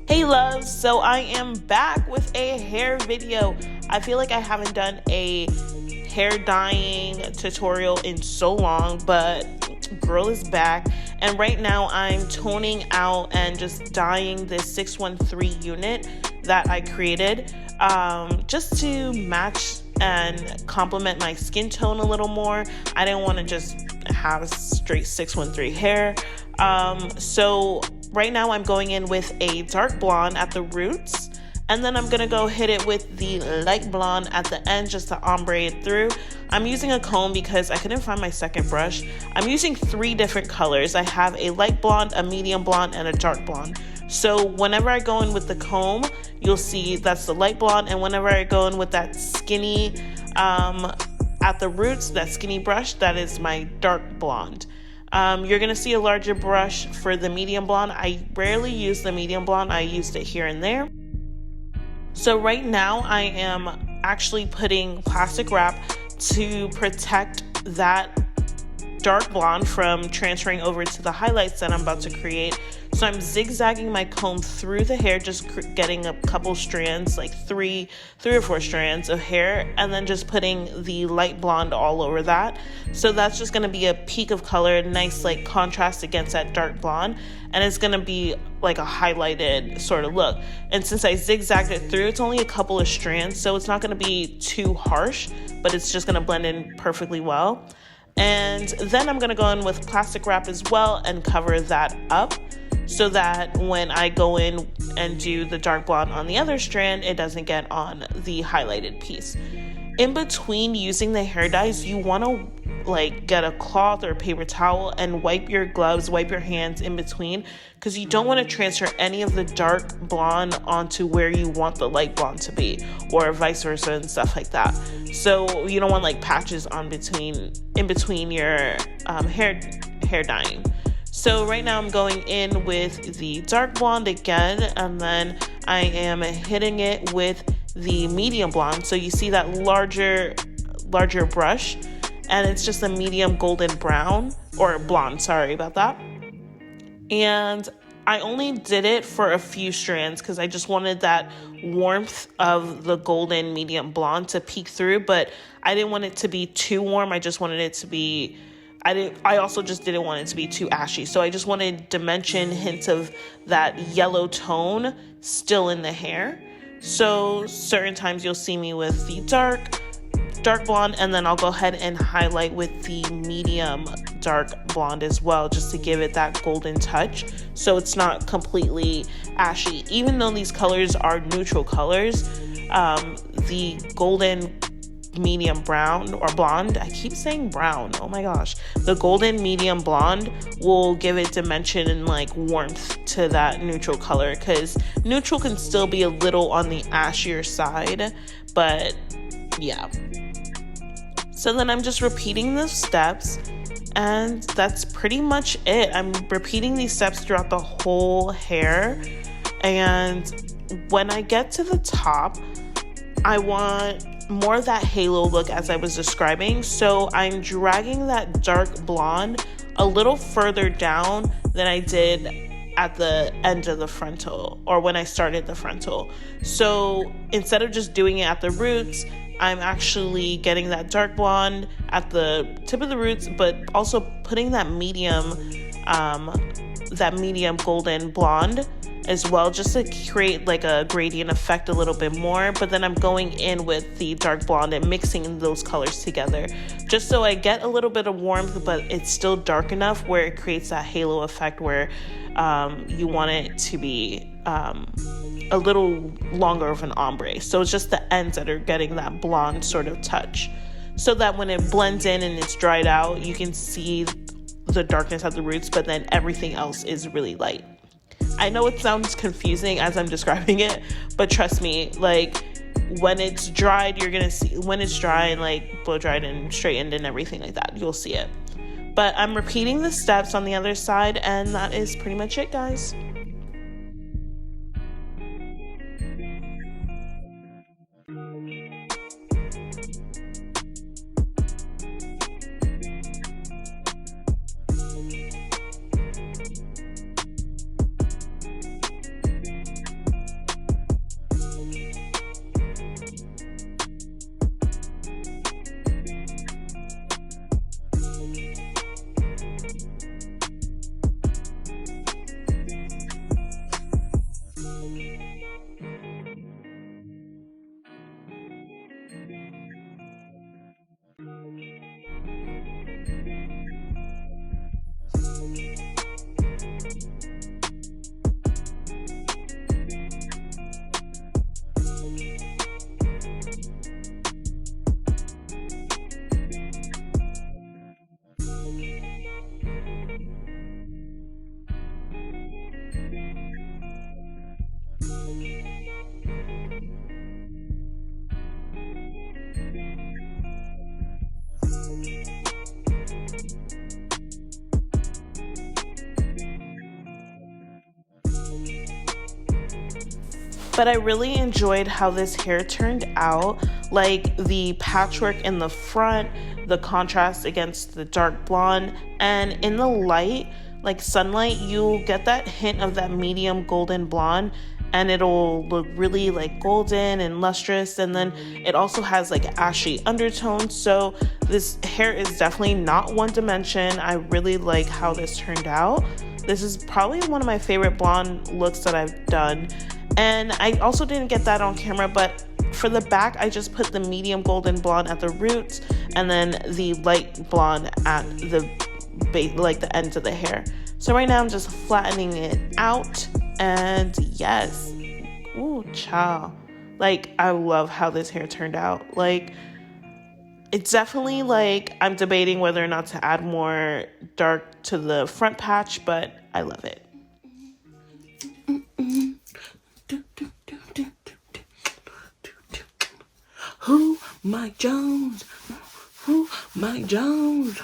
Hey loves, so I am back with a hair video. I feel like I haven't done a hair dyeing tutorial in so long, but girl is back. And right now I'm toning out and just dyeing this 613 unit that I created just to match and complement my skin tone a little more. I didn't want to just have straight 613 hair. So right now I'm going in with a dark blonde at the roots, and then I'm gonna go hit it with the light blonde at the end just to ombre it through. I'm using a comb because I couldn't find my second brush. I'm using 3 different colors. I have a light blonde, a medium blonde, and a dark blonde. So whenever I go in with the comb, you'll see that's the light blonde, and whenever I go in with that skinny at the roots, that skinny brush, that is my dark blonde. You're going to see a larger brush for the medium blonde. I rarely use the medium blonde. I used it here and there. So right now I am actually putting plastic wrap to protect that dark blonde from transferring over to the highlights that I'm about to create. So I'm zigzagging my comb through the hair, just getting a couple strands, like three or four strands of hair, and then just putting the light blonde all over that. So that's just going to be a peak of color, nice like contrast against that dark blonde, and it's going to be like a highlighted sort of look. And since I zigzagged it through, it's only a couple of strands, so it's not going to be too harsh, but it's just going to blend in perfectly well. And then I'm going to go in with plastic wrap as well and cover that up, so that when I go in and do the dark blonde on the other strand, it doesn't get on the highlighted piece. In between using the hair dyes, you want to like get a cloth or a paper towel and wipe your gloves, wipe your hands in between, because you don't want to transfer any of the dark blonde onto where you want the light blonde to be, or vice versa and stuff like that. So you don't want like patches in between your hair dyeing. So right now I'm going in with the dark blonde again, and then I am hitting it with the medium blonde. So you see that larger brush, and it's just a medium golden brown, or blonde, sorry about that. And I only did it for a few strands because I just wanted that warmth of the golden medium blonde to peek through, but I didn't want it to be too warm. I just wanted it to be I also just didn't want it to be too ashy. So I just wanted dimension, hints of that yellow tone still in the hair. So certain times you'll see me with the dark blonde, and then I'll go ahead and highlight with the medium dark blonde as well, just to give it that golden touch, so it's not completely ashy. Even though these colors are neutral colors, the golden medium brown or blonde, I keep saying brown, oh my gosh, the golden medium blonde will give it dimension and like warmth to that neutral color, because neutral can still be a little on the ashier side, but yeah. So then I'm just repeating the steps, and that's pretty much it. I'm repeating these steps throughout the whole hair, and when I get to the top, I want more of that halo look as I was describing. So I'm dragging that dark blonde a little further down than I did at the end of the frontal, or when I started the frontal. So instead of just doing it at the roots, I'm actually getting that dark blonde at the tip of the roots, but also putting that medium golden blonde as well, just to create like a gradient effect a little bit more. But then I'm going in with the dark blonde and mixing those colors together, just so I get a little bit of warmth, but it's still dark enough where it creates that halo effect where you want it to be a little longer of an ombre. So it's just the ends that are getting that blonde sort of touch, so that when it blends in and it's dried out, you can see the darkness at the roots, but then everything else is really light. I know it sounds confusing as I'm describing it, but trust me, like when it's dried, you're gonna see, when it's dry and like blow dried and straightened and everything like that, you'll see it. But I'm repeating the steps on the other side, and that is pretty much it, guys. but I really enjoyed how this hair turned out. Like the patchwork in the front, the contrast against the dark blonde, and in the light, like sunlight, you'll get that hint of that medium golden blonde, and it'll look really like golden and lustrous. And then it also has like ashy undertones, so this hair is definitely not one dimension. I really like how this turned out. This is probably one of my favorite blonde looks that I've done. And I also didn't get that on camera, but for the back, I just put the medium golden blonde at the roots and then the light blonde at the base, like the ends of the hair. So right now I'm just flattening it out, and yes, ooh, child. Like, I love how this hair turned out. Like, it's definitely like I'm debating whether or not to add more dark to the front patch, but I love it. Who? Mike Jones. Who? Mike Jones.